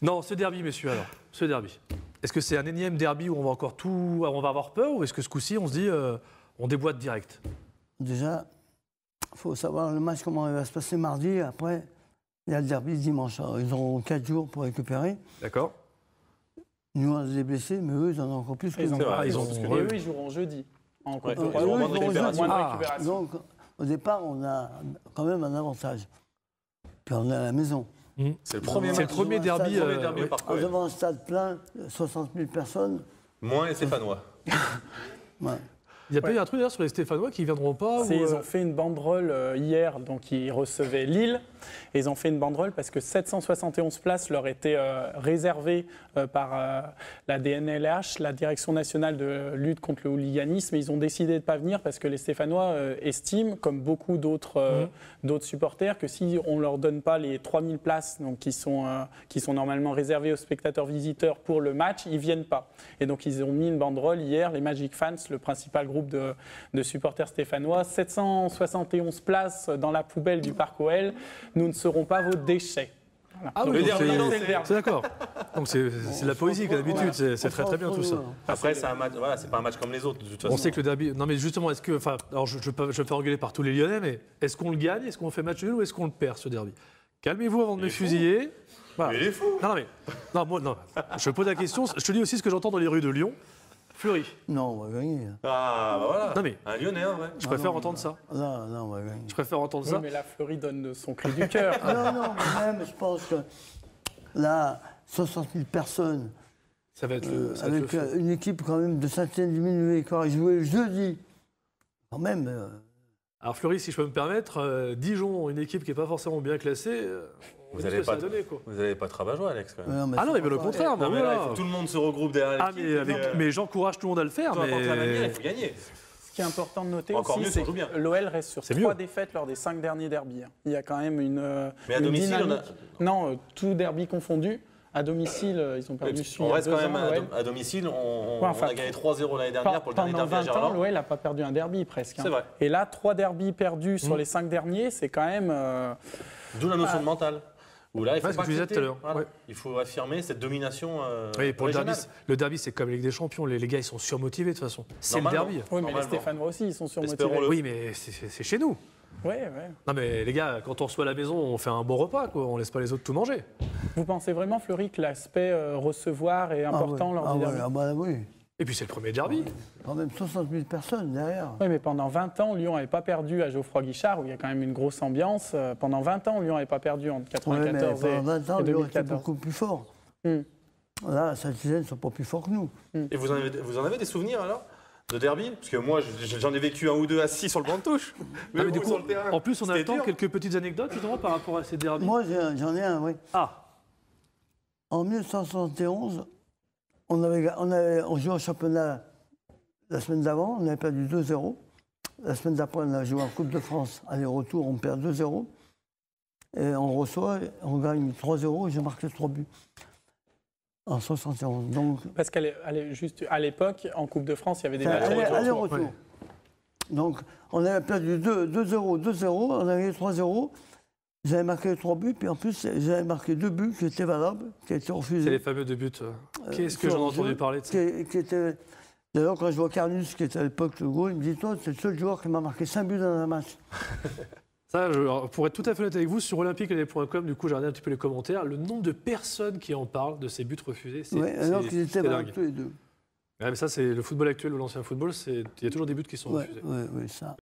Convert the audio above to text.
Non, ce derby, messieurs, alors. Ce derby. Est-ce que c'est un énième derby où on va encore on va avoir peur, ou est-ce que ce coup-ci, on se dit, on déboîte direct? Déjà, il faut savoir le match, comment il va se passer mardi. Après, il y a le derby dimanche. Alors, ils auront 4 jours pour récupérer. D'accord. Nous, on a des blessés, mais eux, ils en ont encore plus qu'ils ont. Eux, ils joueront jeudi. En ils auront moins de récupération. Donc, au départ, on a quand même un avantage. Puis on est à la maison. C'est le premier derby. On devant un stade plein, 60 000 personnes. Moins les Stéphanois. Ouais. Il n'y a pas eu un truc d'ailleurs sur les Stéphanois qui ne viendront pas Ils ont fait une banderole hier, donc ils recevaient Lille. Et ils ont fait une banderole parce que 771 places leur étaient réservées par la DNLH, la Direction nationale de lutte contre le hooliganisme. Ils ont décidé de ne pas venir parce que les Stéphanois estiment, comme beaucoup d'autres supporters, que si on ne leur donne pas les 3000 places donc, qui sont normalement réservées aux spectateurs visiteurs pour le match, ils ne viennent pas. Et donc ils ont mis une banderole hier, les Magic Fans, le principal groupe de supporters stéphanois, 771 places dans la poubelle du Parc OL. Nous ne serons pas vos déchets. Voilà. Ah oui, c'est d'accord. Donc c'est de la poésie, comme d'habitude. C'est très bien tout ça. Après, c'est un match. Voilà, c'est pas un match comme les autres de toute façon. On sait que le derby. Non, mais justement, est-ce que, enfin, alors je vais me faire engueuler par tous les Lyonnais, mais est-ce qu'on le gagne, est-ce qu'on fait match nul ou est-ce qu'on le perd ce derby? Calmez-vous avant de me fusiller. Voilà. Mais il est fou. Non, je pose la question. Je te dis aussi ce que j'entends dans les rues de Lyon. Fleury. Non, on va gagner. Ah, bah voilà. Non, mais un Lyonnais, en vrai. Je préfère entendre ça. Non, on va gagner. Je préfère entendre ça. Mais la Fleury donne son cri du cœur. Non, mais même, je pense que là, 60 000 personnes, ça va être avec une équipe quand même de Saint-Étienne-du-Minier qui a joué jeudi, quand même. Alors Fleury, si je peux me permettre, Dijon, une équipe qui n'est pas forcément bien classée, vous n'allez pas trop jouer, Alex, quand même. Non, mais le contraire. Non, mais là, il faut que tout le monde se regroupe derrière l'équipe. Mais j'encourage tout le monde à le faire. Il faut gagner. Ce qui est important de noter aussi, c'est que l'OL reste sur 3 défaites lors des 5 derniers derbys. Il y a quand même une Mais à domicile, dynamique. Non, tout derby confondu. À domicile, ils ont perdu. On reste quand même à domicile. On a gagné 3-0 l'année dernière pour le dernier derby à Gerland. Pendant 20 ans, l'OL n'a pas perdu un derby presque. C'est vrai. Et là, 3 derbys perdus sur les 5 derniers, c'est quand même... D'où la notion de mental. Où là, il faut pas tout à l'heure. Voilà. Ouais. Il faut affirmer cette domination. Oui, pour le derby, c'est comme la Ligue des Champions. Les gars, ils sont surmotivés de toute façon. C'est le derby. Oui, mais les Stéphanois aussi, ils sont surmotivés. Oui, mais c'est chez nous. Oui. Non, mais les gars, quand on reçoit à la maison, on fait un bon repas, quoi. On laisse pas les autres tout manger. Vous pensez vraiment, Fleury, que l'aspect recevoir est important lors du derby? Oui. Et puis c'est le premier derby. Quand même 60 000 personnes derrière. Oui, mais pendant 20 ans, Lyon n'avait pas perdu à Geoffroy-Guichard, où il y a quand même une grosse ambiance. Pendant 20 ans, Lyon n'avait pas perdu entre 1994 pendant 20 ans, et Lyon était 2014. beaucoup plus fort. Là, Saint-Étienne ne sont pas plus forts que nous. Et vous en avez des souvenirs alors de derby? Parce que moi, j'en ai vécu un ou deux assis sur le banc de touche. Mais du coup, sur le terrain. En plus, on attend quelques petites anecdotes justement par rapport à ces derbys. Moi, j'en ai un, oui. En 1971, on jouait en championnat la semaine d'avant, on avait perdu 2-0. La semaine d'après, on a joué en Coupe de France. Aller-retour, on perd 2-0. Et on reçoit, on gagne 3-0 et j'ai marqué 3 buts. En 71. Donc, parce qu'à l'époque, en Coupe de France, il y avait des matchs aller-retour. Ouais. Donc, on avait perdu 2-0, 2-0, on avait gagné 3-0. J'avais marqué 3 buts, puis en plus, j'avais marqué 2 buts qui étaient valables, qui étaient refusés. C'est les fameux 2 buts. Qu'est-ce que j'en ai entendu parler de ça? D'ailleurs, quand je vois Carnus, qui était à l'époque le goal, il me dit, toi, c'est le seul joueur qui m'a marqué 5 buts dans un match. Ça, pour être tout à fait honnête avec vous, sur olympique.com, du coup, j'ai regardé un petit peu les commentaires. Le nombre de personnes qui en parlent de ces buts refusés, c'est alors qu'ils étaient valables tous les deux. Ouais, mais ça, c'est le football actuel ou l'ancien football, il y a toujours des buts qui sont refusés. Oui, ça.